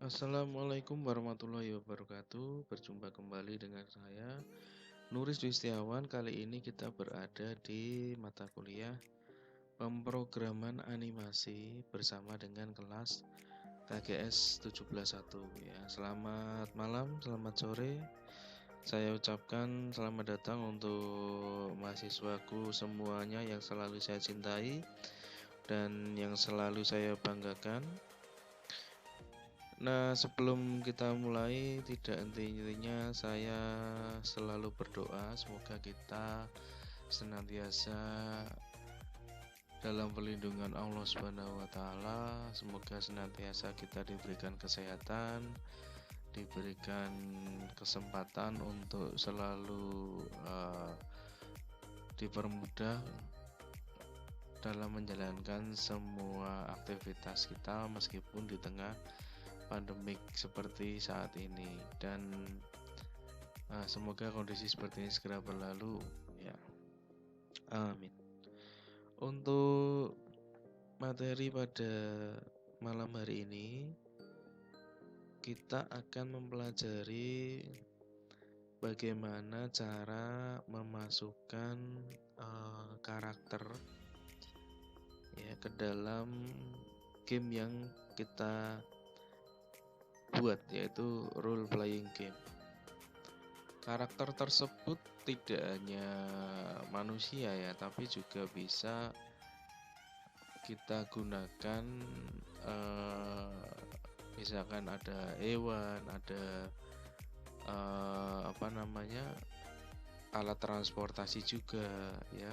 Assalamualaikum warahmatullahi wabarakatuh. Berjumpa kembali dengan saya, Nuris Dwi Setiawan. Kali ini kita berada di mata kuliah pemrograman animasi bersama dengan kelas KGS 171 ya. Selamat malam, selamat sore. Saya ucapkan selamat datang untuk mahasiswaku semuanya yang selalu saya cintai dan yang selalu saya banggakan. Nah, sebelum kita mulai, tidak henti-hentinya saya selalu berdoa semoga kita senantiasa dalam perlindungan Allah Subhanahu wa taala. Semoga senantiasa kita diberikan kesehatan, diberikan kesempatan untuk selalu dipermudah dalam menjalankan semua aktivitas kita meskipun di tengah pandemik seperti saat ini, dan semoga kondisi seperti ini segera berlalu ya, amin. Untuk materi pada malam hari ini kita akan mempelajari bagaimana cara memasukkan karakter ya ke dalam game yang kita buat, yaitu role playing game. Karakter tersebut tidak hanya manusia ya, tapi juga bisa kita gunakan misalkan ada hewan, ada alat transportasi juga ya,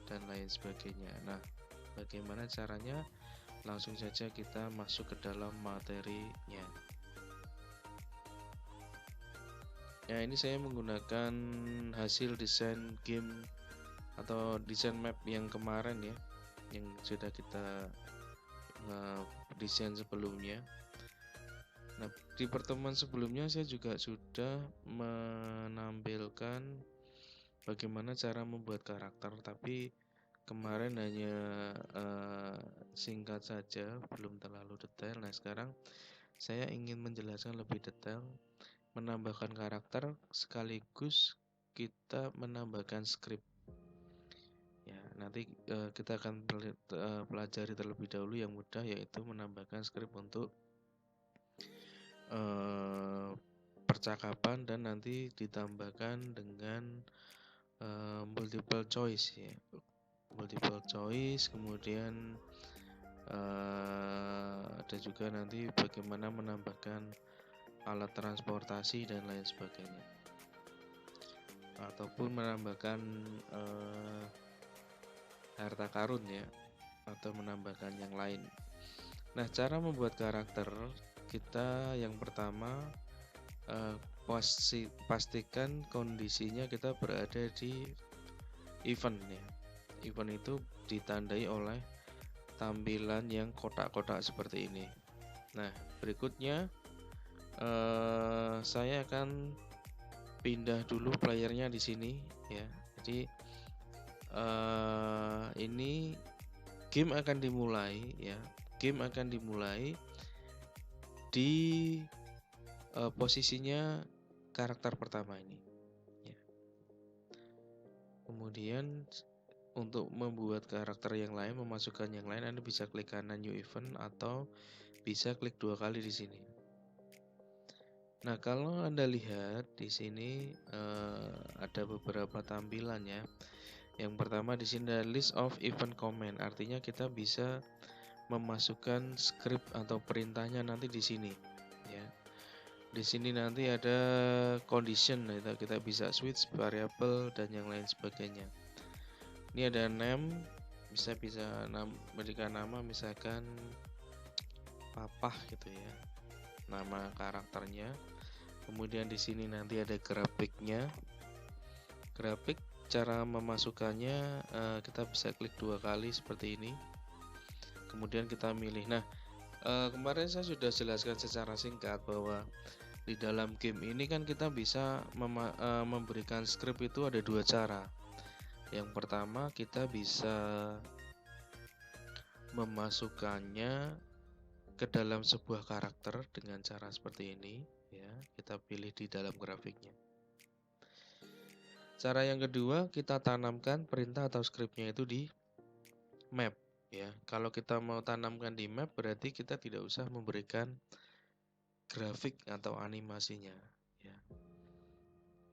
dan lain sebagainya. Nah, bagaimana caranya? Langsung saja kita masuk ke dalam materinya. Ya, ini saya menggunakan hasil desain game atau desain map yang kemarin ya, yang sudah kita desain sebelumnya. Nah, di pertemuan sebelumnya saya juga sudah menampilkan bagaimana cara membuat karakter, tapi kemarin hanya singkat saja, belum terlalu detail. Nah, sekarang saya ingin menjelaskan lebih detail, menambahkan karakter sekaligus kita menambahkan skrip. Ya, nanti kita akan pelajari terlebih dahulu yang mudah, yaitu menambahkan skrip untuk percakapan, dan nanti ditambahkan dengan multiple choice ya. Multiple choice, kemudian ada juga nanti bagaimana menambahkan alat transportasi dan lain sebagainya, ataupun menambahkan harta karun ya, atau menambahkan yang lain. Nah, cara membuat karakter kita yang pertama, pastikan kondisinya kita berada di event ya. Event itu ditandai oleh tampilan yang kotak-kotak seperti ini. Nah, berikutnya saya akan pindah dulu playernya di sini ya. Jadi ini game akan dimulai ya. Game akan dimulai di posisinya karakter pertama ini ya. Kemudian untuk membuat karakter yang lain, memasukkan yang lain, Anda bisa klik kanan new event atau bisa klik 2 kali di sini. Nah, kalau Anda lihat di sini ada beberapa tampilan ya. Yang pertama di sini ada list of event command, artinya kita bisa memasukkan script atau perintahnya nanti di sini ya. Di sini nanti ada condition, itu kita bisa switch variable dan yang lain sebagainya. Ini ada name, bisa berikan nama misalkan Papah gitu ya, nama karakternya. Kemudian di sini nanti ada grafiknya. Grafik cara memasukkannya kita bisa klik 2 kali seperti ini. Kemudian kita milih. Nah, kemarin saya sudah jelaskan secara singkat bahwa di dalam game ini kan kita bisa memberikan script itu ada 2 cara. Yang pertama, kita bisa memasukkannya ke dalam sebuah karakter dengan cara seperti ini ya, kita pilih di dalam grafiknya. Cara yang kedua, kita tanamkan perintah atau scriptnya itu di map ya. Kalau kita mau tanamkan di map berarti kita tidak usah memberikan grafik atau animasinya ya.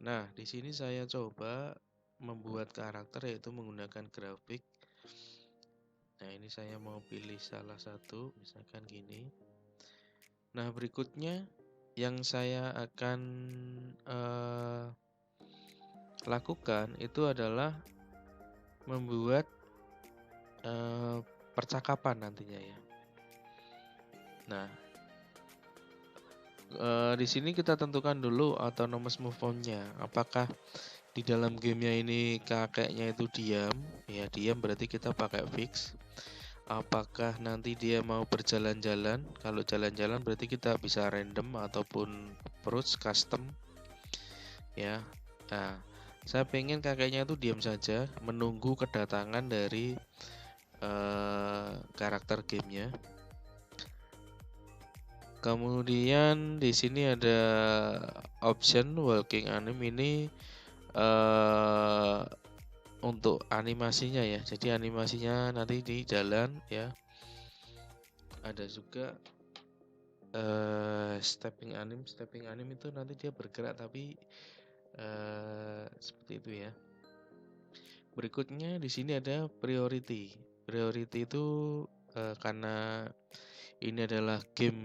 Nah, di sini saya coba membuat karakter yaitu menggunakan grafik. Nah, ini saya mau pilih salah satu, misalkan gini. Nah, berikutnya yang saya akan lakukan itu adalah membuat percakapan nantinya ya. Nah, di sini kita tentukan dulu autonomous move on-nya. Apakah di dalam gamenya ini kakeknya itu diam? Ya, diam berarti kita pakai fix. Apakah nanti dia mau berjalan-jalan? Kalau jalan-jalan berarti kita bisa random ataupun approach custom. Ya. Nah, saya pengen kakeknya itu diam saja, menunggu kedatangan dari karakter gamenya. Kemudian di sini ada option walking anime ini untuk animasinya ya. Jadi animasinya nanti di jalan ya. Ada juga stepping anime itu nanti dia bergerak tapi seperti itu ya. Berikutnya di sini ada priority. Priority itu karena ini adalah game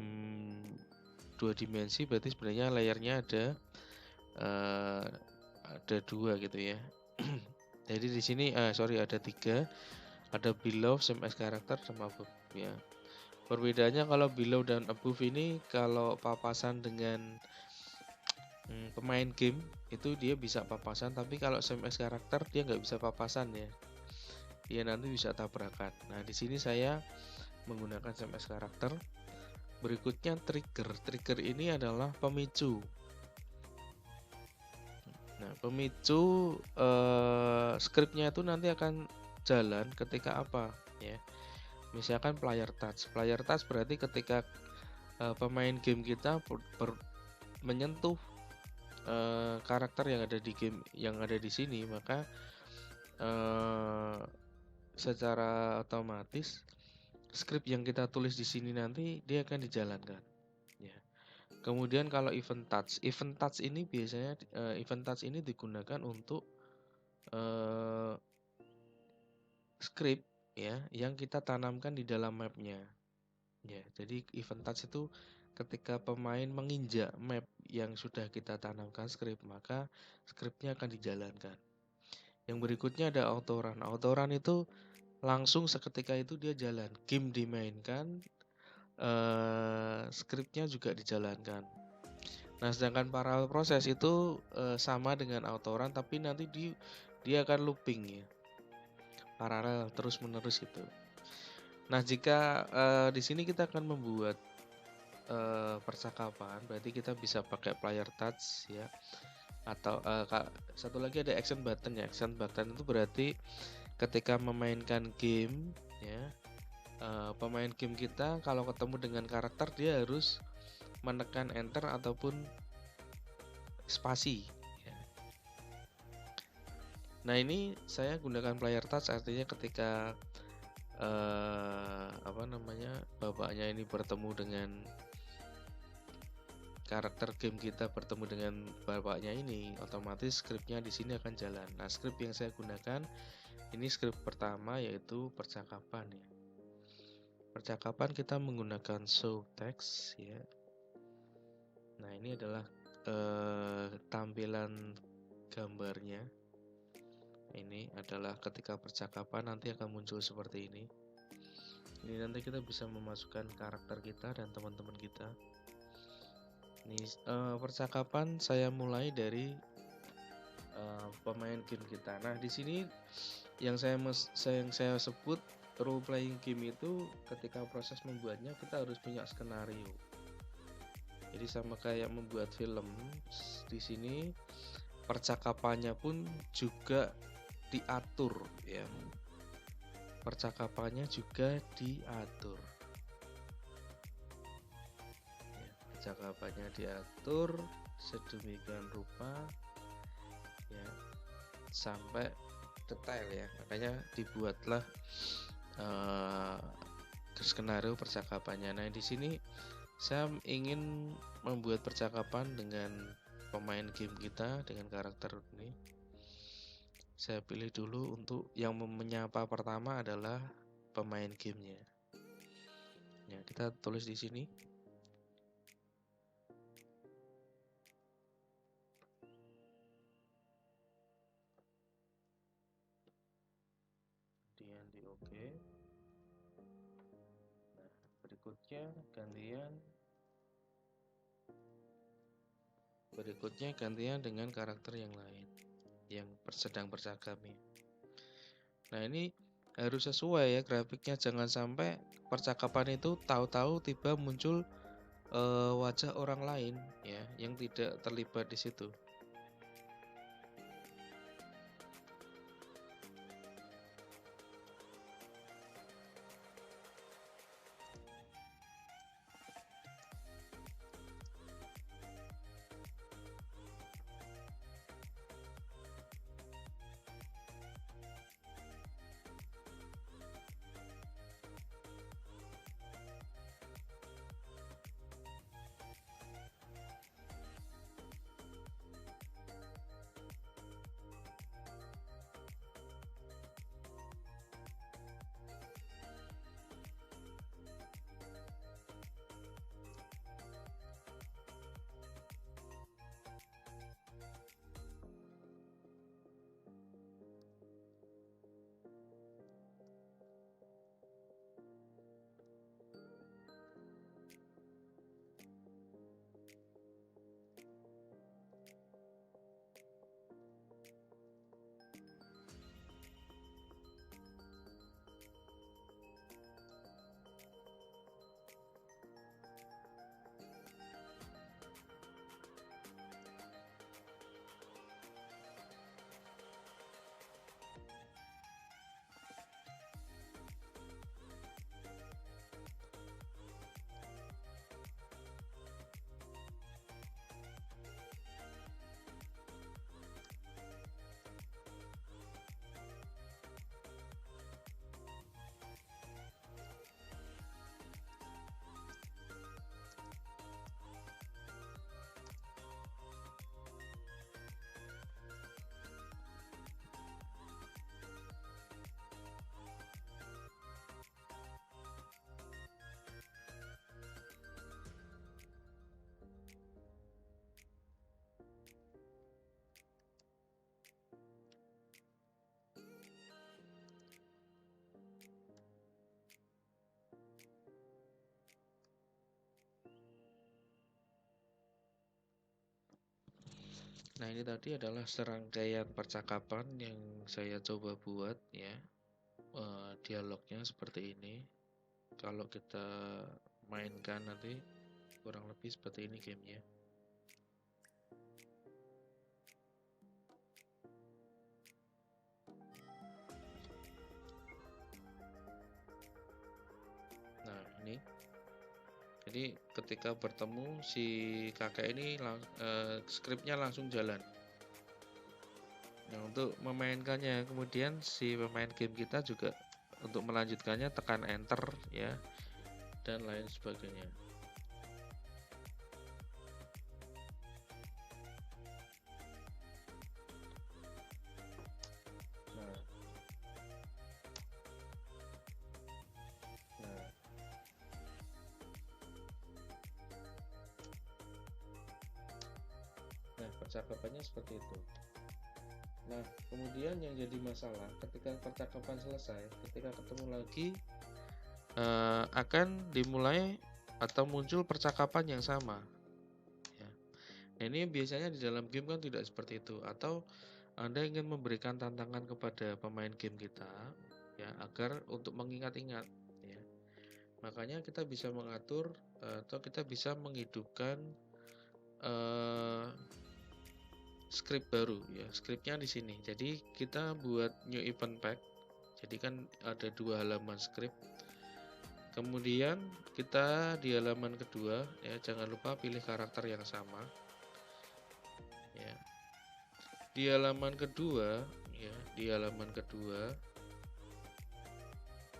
2 dimensi, berarti sebenarnya layarnya ada 2 gitu ya. Jadi di sini ada 3, ada below, same as karakter, sama above ya. Perbedaannya kalau below dan above ini kalau papasan dengan pemain game itu dia bisa papasan, tapi kalau same as karakter dia nggak bisa papasan ya. Dia nanti bisa tabrakan. Nah di sini saya menggunakan same as karakter. Berikutnya trigger. Trigger ini adalah pemicu. Nah, pemicu scriptnya itu nanti akan jalan ketika apa ya? Misalkan player touch. Player touch berarti ketika pemain game kita menyentuh karakter yang ada di game yang ada di sini, maka secara otomatis script yang kita tulis di sini nanti dia akan dijalankan ya. Kemudian kalau event touch ini biasanya event touch ini digunakan untuk script ya yang kita tanamkan di dalam mapnya ya. Jadi event touch itu ketika pemain menginjak map yang sudah kita tanamkan script, maka scriptnya akan dijalankan. Yang berikutnya ada autorun. Autorun itu langsung seketika itu dia jalan, game dimainkan, scriptnya juga dijalankan. Nah, sedangkan parallel proses itu sama dengan autorun, tapi nanti dia akan looping ya, paralel terus menerus gitu. Nah, jika di sini kita akan membuat percakapan, berarti kita bisa pakai player touch ya, atau satu lagi ada action button ya. Action button itu berarti ketika memainkan game ya, pemain game kita kalau ketemu dengan karakter dia harus menekan enter ataupun spasi ya. Nah, ini saya gunakan player touch, artinya ketika bapaknya ini bertemu dengan karakter game kita bertemu dengan bapaknya ini, otomatis scriptnya di sini akan jalan. Nah, script yang saya gunakan ini script pertama yaitu percakapan ya. Percakapan kita menggunakan show text ya. Nah, ini adalah tampilan gambarnya. Ini adalah ketika percakapan nanti akan muncul seperti ini. Ini nanti kita bisa memasukkan karakter kita dan teman-teman kita. Ini percakapan saya mulai dari pemain game kita. Nah, di sini yang saya sebut role playing game itu ketika proses membuatnya kita harus punya skenario. Jadi sama kayak membuat film, di sini percakapannya pun juga diatur ya. Percakapannya juga diatur. percakapannya diatur sedemikian rupa ya sampai detail ya, makanya dibuatlah skenario percakapannya. Nah, di sini saya ingin membuat percakapan dengan pemain game kita dengan karakter ini. Saya pilih dulu untuk yang menyapa pertama adalah pemain gamenya. Ya, kita tulis di sini. Kemudian di OK. Nah, berikutnya gantian dengan karakter yang lain yang sedang bercakap nih. Nah, ini harus sesuai ya grafiknya, jangan sampai percakapan itu tahu-tahu tiba muncul wajah orang lain ya yang tidak terlibat di situ. Nah, ini tadi adalah serangkaian percakapan yang saya coba buat ya. Dialognya seperti ini. Kalau kita mainkan nanti kurang lebih seperti ini gamenya. Nah, ini. Jadi ketika bertemu si kakek ini skripnya langsung jalan. Nah, untuk memainkannya kemudian si pemain game kita juga untuk melanjutkannya tekan enter ya dan lain sebagainya. Nah, percakapannya seperti itu. Nah, kemudian yang jadi masalah ketika percakapan selesai, ketika ketemu lagi akan dimulai atau muncul percakapan yang sama. Ya. Nah, ini biasanya di dalam game kan tidak seperti itu. Atau Anda ingin memberikan tantangan kepada pemain game kita, ya, agar untuk mengingat-ingat. Ya. Makanya kita bisa mengatur atau kita bisa menghidupkan script baru ya, scriptnya di sini. Jadi kita buat new event pack. Jadi kan ada 2 halaman script. Kemudian kita di halaman kedua ya, jangan lupa pilih karakter yang sama ya. Di halaman kedua ya, di halaman kedua.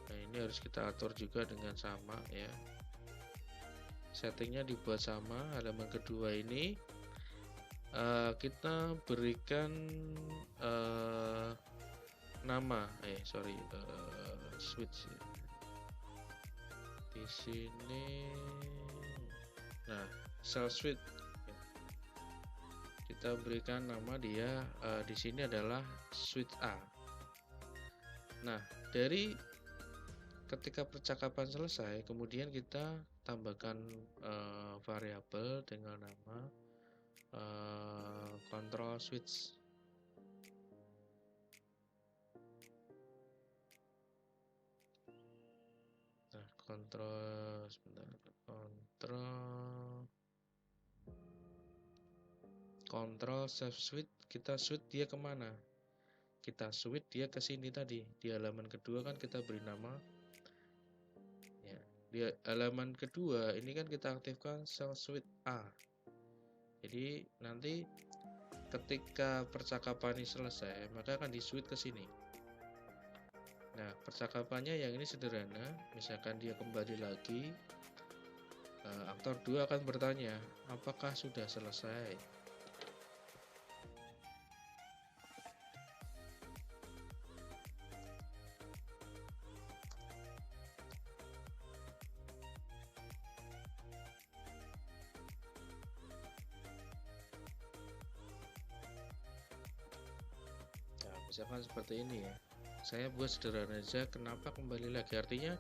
Nah, ini harus kita atur juga dengan sama ya. Settingnya dibuat sama. Halaman kedua ini kita berikan nama switch di sini. Nah, cell switch kita berikan nama dia di sini adalah switch A. Nah, dari ketika percakapan selesai, kemudian kita tambahkan variabel dengan nama control switch. Nah, control save switch, kita switch dia kemana? Kita switch dia ke sini tadi. Di halaman kedua kan kita beri nama ya. Di halaman kedua ini kan kita aktifkan cell switch A. Jadi nanti ketika percakapan ini selesai, maka akan di switch ke sini. Nah, percakapannya yang ini sederhana. Misalkan dia kembali lagi, aktor 2 akan bertanya, apakah sudah selesai? Nah, misalkan seperti ini ya. Saya buat sederhana aja, kenapa kembali lagi? Artinya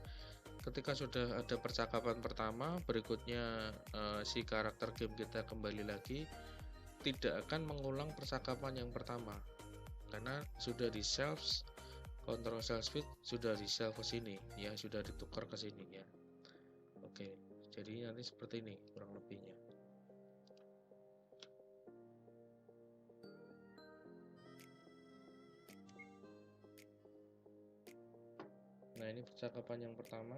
ketika sudah ada percakapan pertama, berikutnya si karakter game kita kembali lagi, tidak akan mengulang percakapan yang pertama karena sudah di save, control cell switch sudah di save ke sini ya, sudah ditukar ke sini ya. Oke, jadi nanti seperti ini kurang lebihnya. Nah, ini percakapan yang pertama.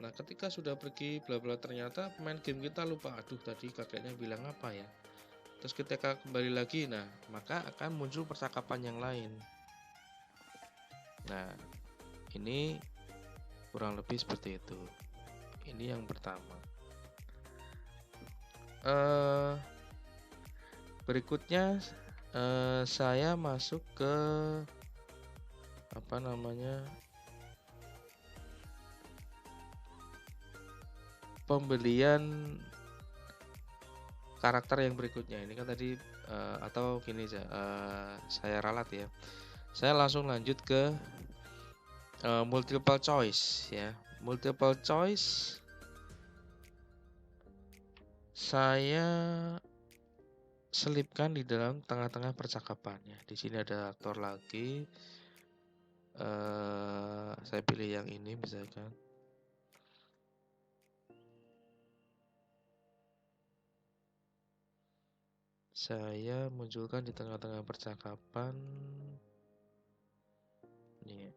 Nah, ketika sudah pergi bla bla, ternyata pemain game kita lupa, aduh tadi kakeknya bilang apa ya. Terus ketika kembali lagi, nah maka akan muncul percakapan yang lain. Nah, ini kurang lebih seperti itu. Ini yang pertama. Berikutnya saya masuk ke pembelian karakter yang berikutnya. Ini kan tadi atau gini aja, saya ralat ya. Saya langsung lanjut ke multiple choice ya. Multiple choice saya selipkan di dalam tengah-tengah percakapannya. Di sini ada aktor lagi. Saya pilih yang ini misalkan. Saya munculkan di tengah-tengah percakapan. Nih.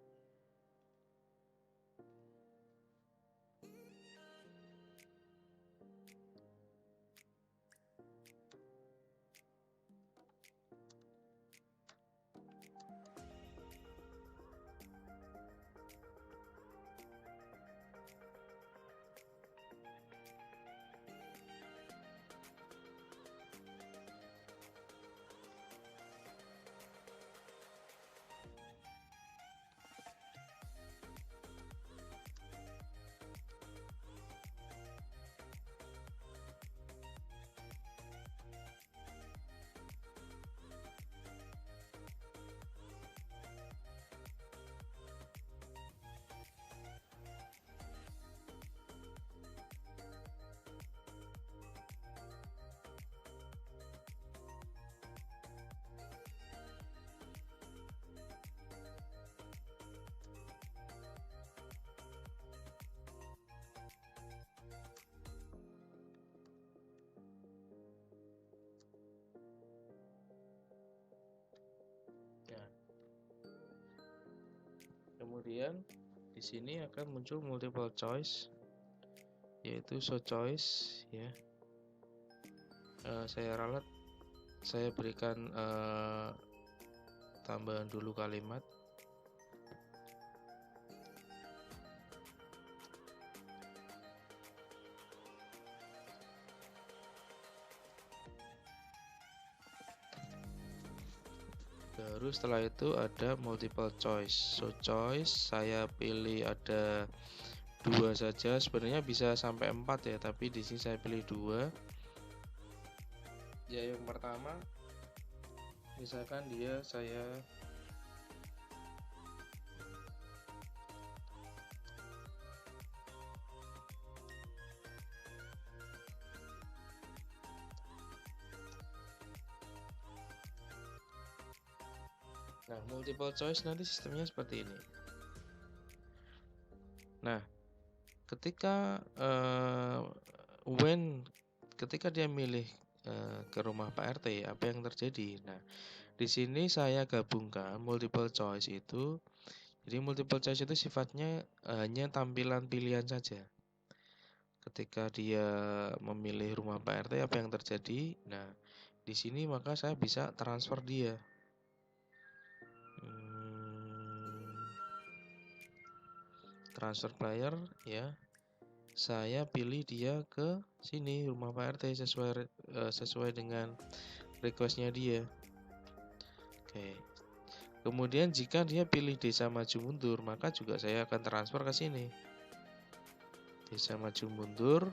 Kemudian di sini akan muncul multiple choice, yaitu show choice ya. Saya ralat, saya berikan tambahan dulu kalimat. Baru setelah itu ada multiple choice. So choice saya pilih ada 2 saja. Sebenarnya bisa sampai 4 ya, tapi di sini saya pilih 2. Ya, yang pertama misalkan saya Nah, multiple choice nanti sistemnya seperti ini. Nah, ketika ketika dia milih ke rumah Pak RT, apa yang terjadi? Nah, di sini saya gabungkan multiple choice itu. Jadi multiple choice itu sifatnya hanya tampilan pilihan saja. Ketika dia memilih rumah Pak RT, apa yang terjadi? Nah, di sini maka saya bisa transfer dia. Transfer player ya. Saya pilih dia ke sini rumah Pak RT sesuai dengan requestnya dia. Oke. Kemudian jika dia pilih desa maju mundur, maka juga saya akan transfer ke sini. Desa maju mundur,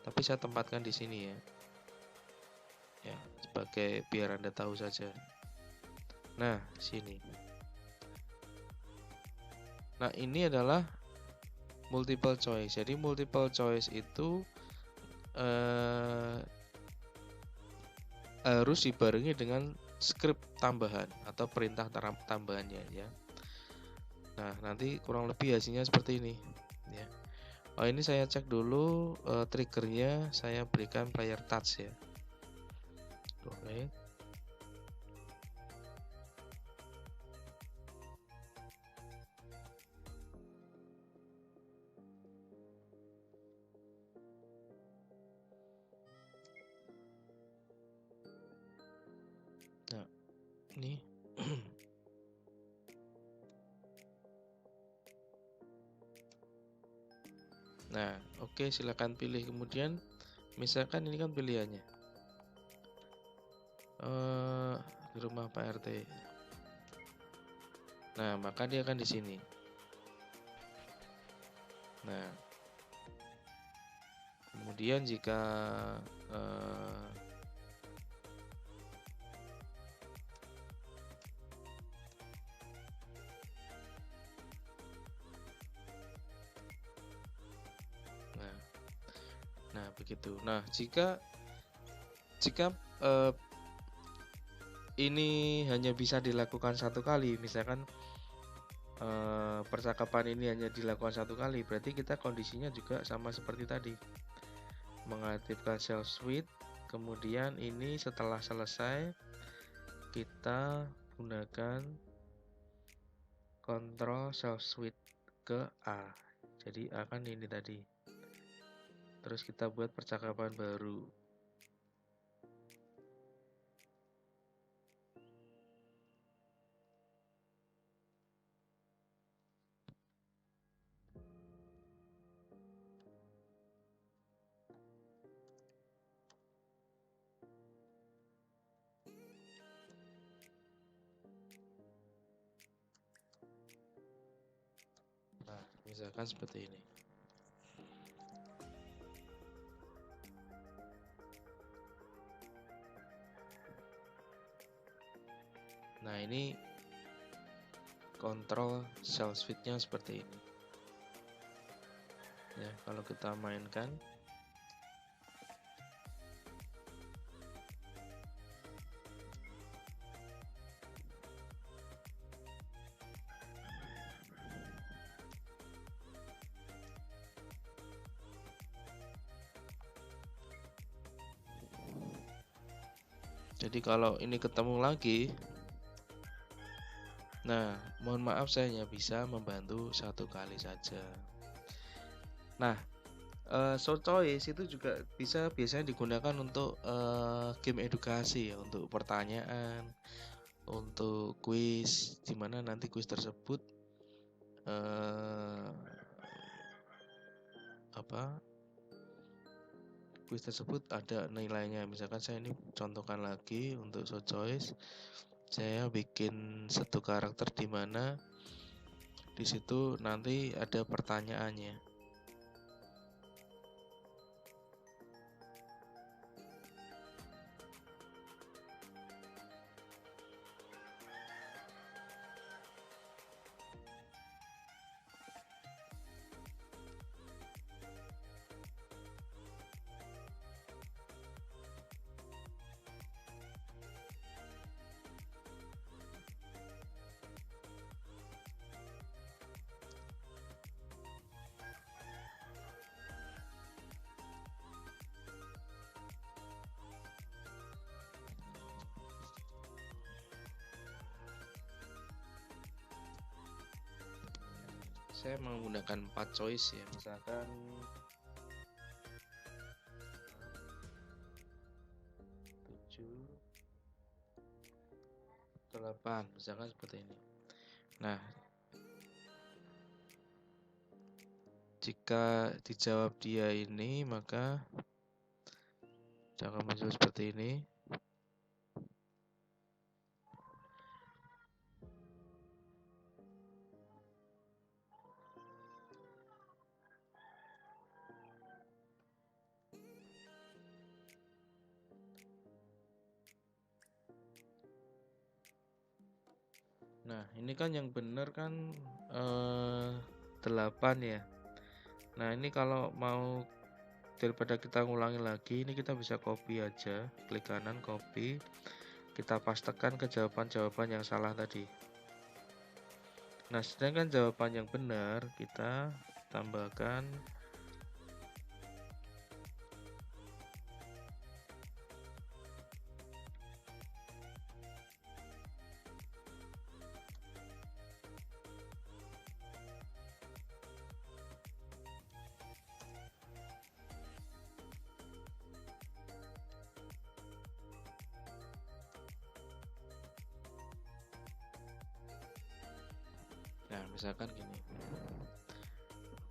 tapi saya tempatkan di sini ya. Ya, sebagai biar Anda tahu saja. Nah, sini. Nah, ini adalah multiple choice. Jadi multiple choice itu harus dibarengi dengan script tambahan atau perintah tambahannya ya. Nah, nanti kurang lebih hasilnya seperti ini ya. Oh, ini saya cek dulu triggernya, saya berikan player touch ya. Oke. Nah, ini Nah, oke, silakan pilih. Kemudian misalkan ini kan pilihannya di rumah Pak RT. Nah, maka dia akan di sini. Nah, kemudian jika nah begitu. Nah, jika ini hanya bisa dilakukan satu kali, misalkan percakapan ini hanya dilakukan satu kali, berarti kita kondisinya juga sama seperti tadi, mengaktifkan self suite. Kemudian ini setelah selesai kita gunakan kontrol self suite ke A. Jadi A kan ini tadi. Terus kita buat percakapan baru. Nah, misalkan seperti ini. Nah, ini kontrol self suite-nya seperti ini. Ya, kalau kita mainkan, jadi kalau ini ketemu lagi, Nah, mohon maaf saya hanya bisa membantu 1 kali saja. Nah, short choice itu juga bisa biasanya digunakan untuk game edukasi ya, untuk pertanyaan, untuk kuis, di mana nanti kuis tersebut kuis tersebut ada nilainya. Misalkan saya ini contohkan lagi untuk short choice, saya bikin 1 karakter di mana di situ nanti ada pertanyaannya. Saya menggunakan 4 choice ya, misalkan 7, 8, misalkan seperti ini. Nah, jika dijawab dia ini, maka akan muncul seperti ini. Nah, ini kan yang benar kan 8 ya. Nah, ini kalau mau daripada kita ngulangi lagi, ini kita bisa copy aja, klik kanan copy, kita pastekan ke jawaban-jawaban yang salah tadi. Nah, sedangkan jawaban yang benar kita tambahkan nah, misalkan gini.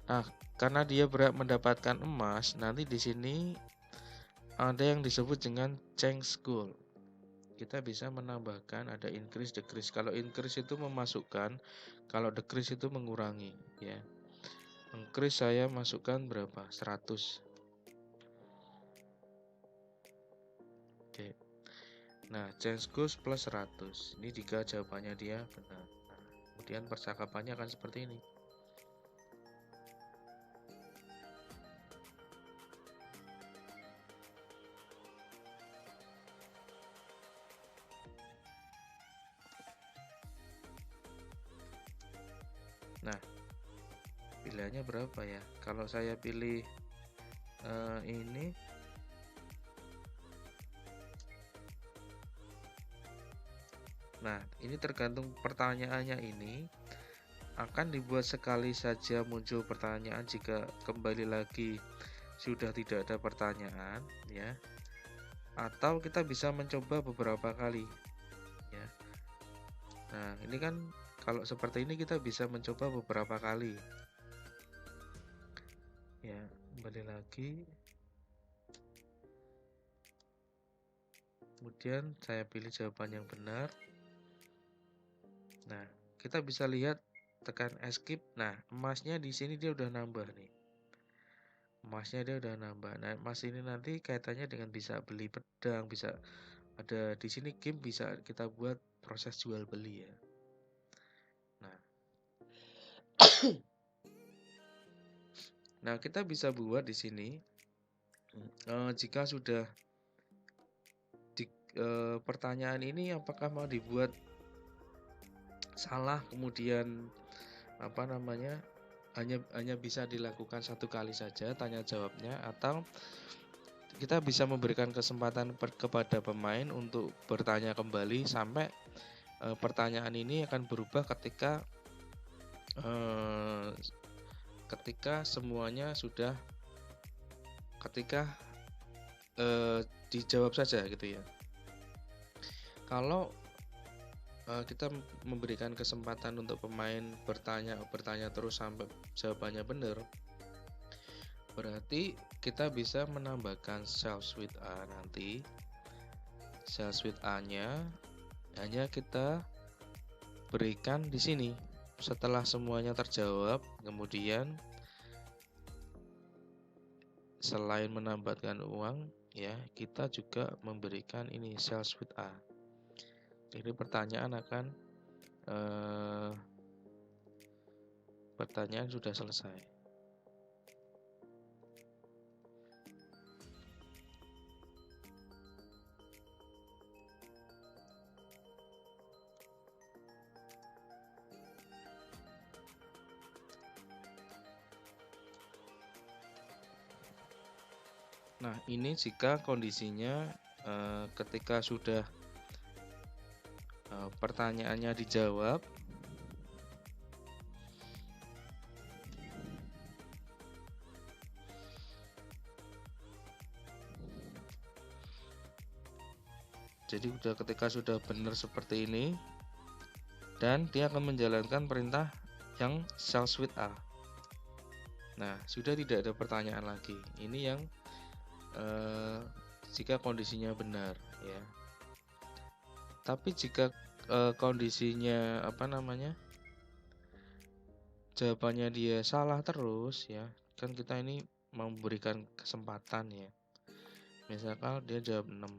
Nah, karena dia berhak mendapatkan emas, nanti di sini ada yang disebut dengan change goal. Kita bisa menambahkan ada increase, decrease. Kalau increase itu memasukkan, kalau decrease itu mengurangi, ya. Increase saya masukkan berapa? 100. Oke. Nah, change goals plus 100. Ini jika jawabannya dia benar. Nah, kemudian percakapannya akan seperti ini. Nah, pilihannya berapa ya? Kalau saya pilih ini, nah ini tergantung pertanyaannya ini akan dibuat sekali saja muncul pertanyaan. Jika kembali lagi sudah tidak ada pertanyaan, ya, atau kita bisa mencoba beberapa kali, ya. Nah, ini kan kalau seperti ini kita bisa mencoba beberapa kali. Ya, kembali lagi. Kemudian saya pilih jawaban yang benar. Nah, kita bisa lihat tekan escape. Nah, emasnya di sini dia udah nambah nih. Emasnya dia udah nambah. Nah, emas ini nanti kaitannya dengan bisa beli pedang, bisa ada di sini game bisa kita buat proses jual beli ya. Nah, nah kita bisa buat di sini jika sudah di pertanyaan ini apakah mau dibuat salah, kemudian apa namanya hanya bisa dilakukan 1 kali saja tanya jawabnya, atau kita bisa memberikan kesempatan kepada pemain untuk bertanya kembali sampai pertanyaan ini akan berubah ketika semuanya sudah ketika dijawab saja gitu ya. Kalau kita memberikan kesempatan untuk pemain bertanya terus sampai jawabannya benar, berarti kita bisa menambahkan cells with A nanti. Cells with A-nya hanya kita berikan di sini. Setelah semuanya terjawab, kemudian selain menambahkan uang, ya kita juga memberikan ini cells with A. Jadi pertanyaan sudah selesai. Nah, ini jika kondisinya ketika sudah pertanyaannya dijawab, jadi ketika sudah benar seperti ini, dan dia akan menjalankan perintah yang cells with A. Nah, sudah tidak ada pertanyaan lagi. Ini yang jika kondisinya benar, ya. Tapi jika kondisinya jawabannya dia salah terus, ya, kan kita ini memberikan kesempatan, ya. Misalkan dia jawab 6,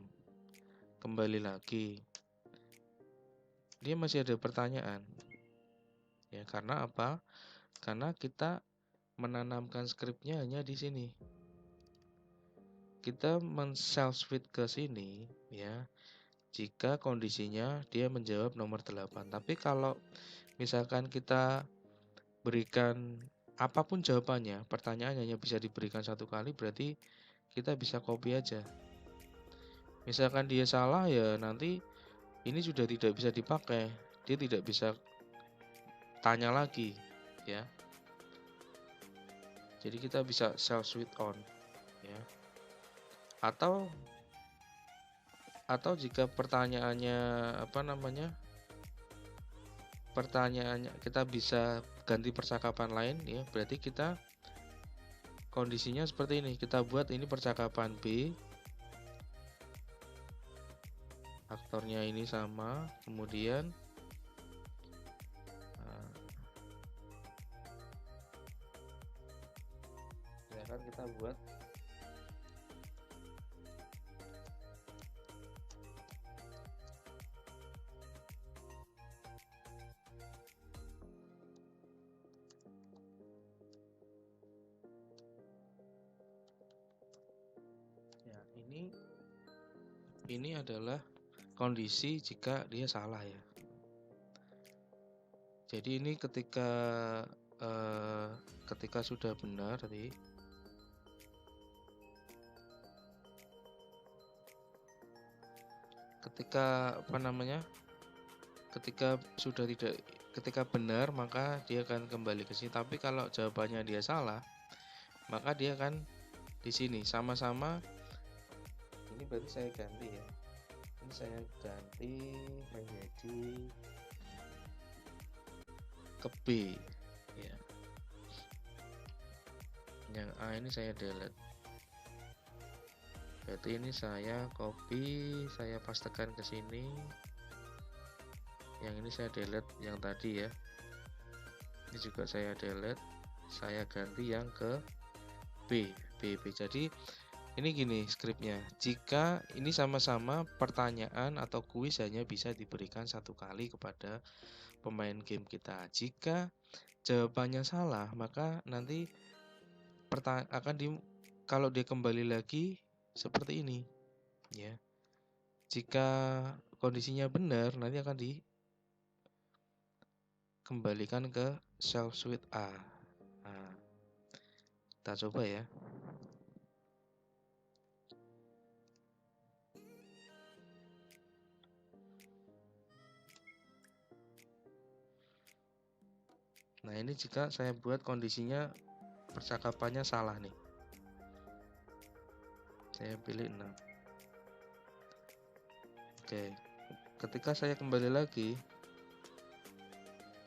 kembali lagi, dia masih ada pertanyaan, ya. Karena apa? Karena kita menanamkan skripnya hanya di sini. Kita men-cells with ke sini, ya, jika kondisinya dia menjawab nomor 8. Tapi kalau misalkan kita berikan apapun jawabannya, pertanyaan hanya bisa diberikan satu kali, berarti kita bisa copy aja. Misalkan dia salah, ya nanti ini sudah tidak bisa dipakai, dia tidak bisa tanya lagi, ya. Jadi kita bisa cells with on, ya. Atau jika pertanyaannya kita bisa ganti percakapan lain, ya, berarti kita kondisinya seperti ini. Kita buat ini percakapan B, aktornya ini sama, kemudian ya kan kita buat ya, ini adalah kondisi jika dia salah, ya. Jadi ini ketika sudah benar tadi, ketika benar maka dia akan kembali ke sini. Tapi kalau jawabannya dia salah, maka dia akan di sini sama-sama. Ini berarti saya ganti, ya. Ini saya ganti menjadi ke B, ya. Yang A ini saya delete. Berarti ini saya copy, saya pastekan ke sini. Yang ini saya delete yang tadi, ya. Ini juga saya delete, saya ganti yang ke B. Jadi ini gini skripnya. Jika ini sama-sama pertanyaan atau kuis hanya bisa diberikan satu kali kepada pemain game kita. Jika jawabannya salah, maka nanti kalau dia kembali lagi seperti ini, ya. Jika kondisinya benar, nanti akan dikembalikan ke cells with A. Nah, kita coba, ya. Nah, ini jika saya buat kondisinya percakapannya salah nih. Saya pilih 6. Oke. Ketika saya kembali lagi,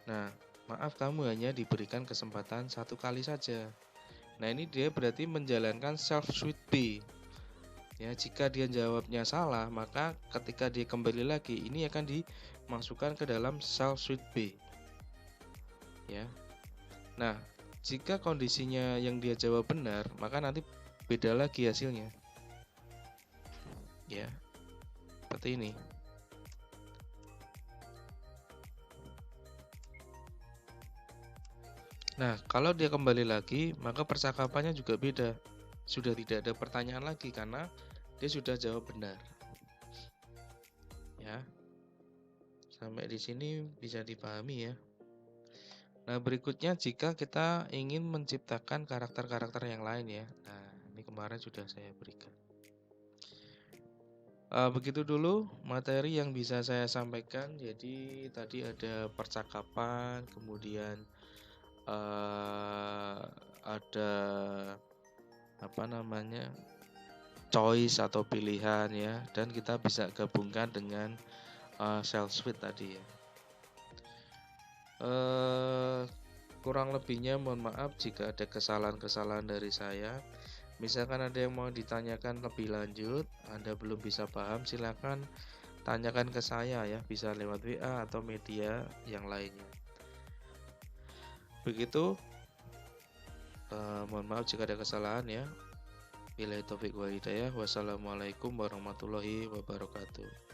nah, maaf kamu hanya diberikan kesempatan 1 kali saja. Nah, ini dia berarti menjalankan self sweet B. Ya, jika dia jawabnya salah, maka ketika dia kembali lagi, ini akan dimasukkan ke dalam self sweet B. Ya. Nah, jika kondisinya yang dia jawab benar, maka nanti beda lagi hasilnya. Ya. Seperti ini. Nah, kalau dia kembali lagi, maka percakapannya juga beda. Sudah tidak ada pertanyaan lagi karena dia sudah jawab benar. Ya. Sampai di sini bisa dipahami ya. Nah, berikutnya jika kita ingin menciptakan karakter-karakter yang lain ya. Nah, ini kemarin sudah saya berikan. Begitu dulu materi yang bisa saya sampaikan. Jadi tadi ada percakapan, kemudian ada choice atau pilihan ya, dan kita bisa gabungkan dengan self sweet tadi ya. Kurang lebihnya mohon maaf jika ada kesalahan-kesalahan dari saya. Misalkan ada yang mau ditanyakan lebih lanjut, Anda belum bisa paham, silakan tanyakan ke saya ya, bisa lewat WA atau media yang lainnya. Begitu, mohon maaf jika ada kesalahan ya. Billahi taufik wal hidayah. Wassalamualaikum warahmatullahi wabarakatuh.